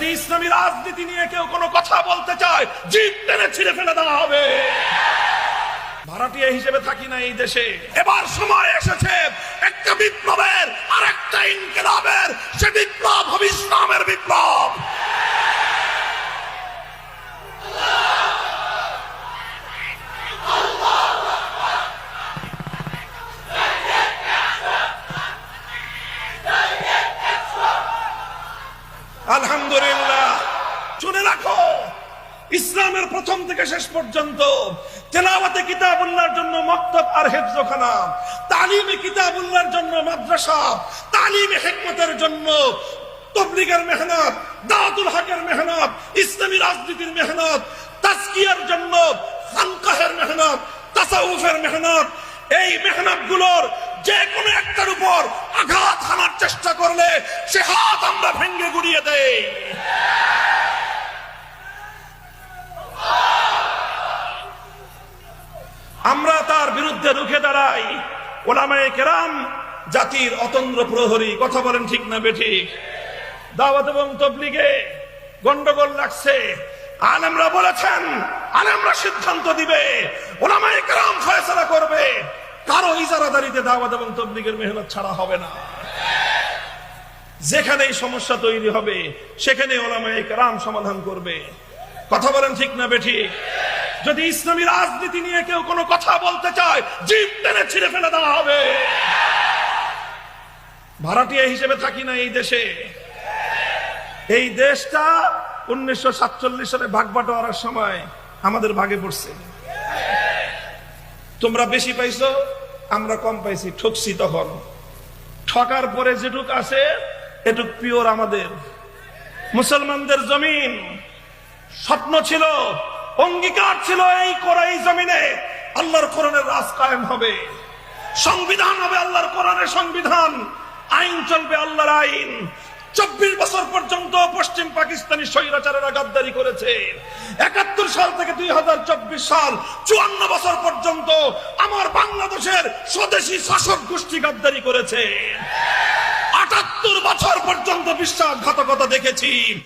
যদি ইসলামী রাজনীতি নিয়ে কেউ কোনো কথা বলতে চায়, জিভ টেনে ছিঁড়ে ফেলে দেওয়া হবে। ভাড়াটিয়া হিসেবে থাকি না এই দেশে। এবার সময় এসেছে একটা বিপ্লবের আর একটা ইনকিলাবের। সে বিপ্লব হবে ইসলামের বিপ্লব। আলহামদুলিল্লাহ। শুনে রাখো, ইসলামের প্রথম থেকে শেষ পর্যন্ত তেলাওয়াতে কিতাবুল্লাহর জন্য মক্তব আর হেফজখানা, তালিমে কিতাবুল্লাহর জন্য মাদ্রাসা, তালিমে হিকমতের জন্য তাবলীগের মেহনত, দাওয়াতুল হকের মেহনত, ইসলামী রাজনীতির মেহনত, তাজকিয়ার জন্য খানকাহের মেহনত, তাসাউফের মেহনত। এই মেহনতগুলোর যে কোনো একটার উপর আঘাত হানার চেষ্টা করলে সে হাত আমরা ভেঙে গুড়িয়ে দেই। আমরা তার বিরুদ্ধে রুখে দাঁড়াই। ওলামায়ে কেরাম জাতির অতন্দ্র প্রহরী। কথা বলেন ঠিক না বেঠিক? দাওয়াত এবং তাবলীগে গন্ডগোল লাগছে, আলেমরা বলেছেন, আলেমরা সিদ্ধান্ত দিবে, ওলামায়ে কেরাম ফয়সালা করবে। কারো ইজারাদারিতে দাওয়াত এবং তাবলীগের মেহনত ছাড়া হবে না। যেখানেই সমস্যা তৈরি হবে সেখানে ওলামায়ে কেরাম সমাধান করবে। কথা বলেন ঠিক না বেঠিক? যদি ইসলামী রাজনীতি নিয়ে কেউ কোনো কথা বলতে চায়, জিভ টেনে ছিঁড়ে ফেলে দেওয়া হবে। ভাড়াটিয়া হিসেবে থাকি না এই দেশে। এই দেশটা 1947 সালে ভাগ বাটোয়ারার সময় আমাদের ভাগে পড়ছে। তোমরা বেশি পাইছো, আমরা কম পাইছি, ঠকছি। তখন ঠকার পরে যেটুক আছে এটুক পিওর আমাদের। মুসলমানদের জমিন, স্বপ্ন ছিল, অঙ্গীকার ছিল, এই জমিনে আল্লাহর কোরআনের রাজ কায়েম হবে, সংবিধান হবে আল্লাহর কোরআনের সংবিধান, আইন চলবে আল্লাহর আইন। 24 বছর পর্যন্ত পশ্চিম পাকিস্তানি স্বৈরাচারেরা গাদ্দারি করেছে। 71 সাল থেকে 2024 সাল 54 বছর পর্যন্ত আমার বাংলাদেশের স্বদেশী শাসক গোষ্ঠী গাদ্দারি করেছে। 78 বছর পর্যন্ত বিশ্বাসঘাতকতা দেখেছি।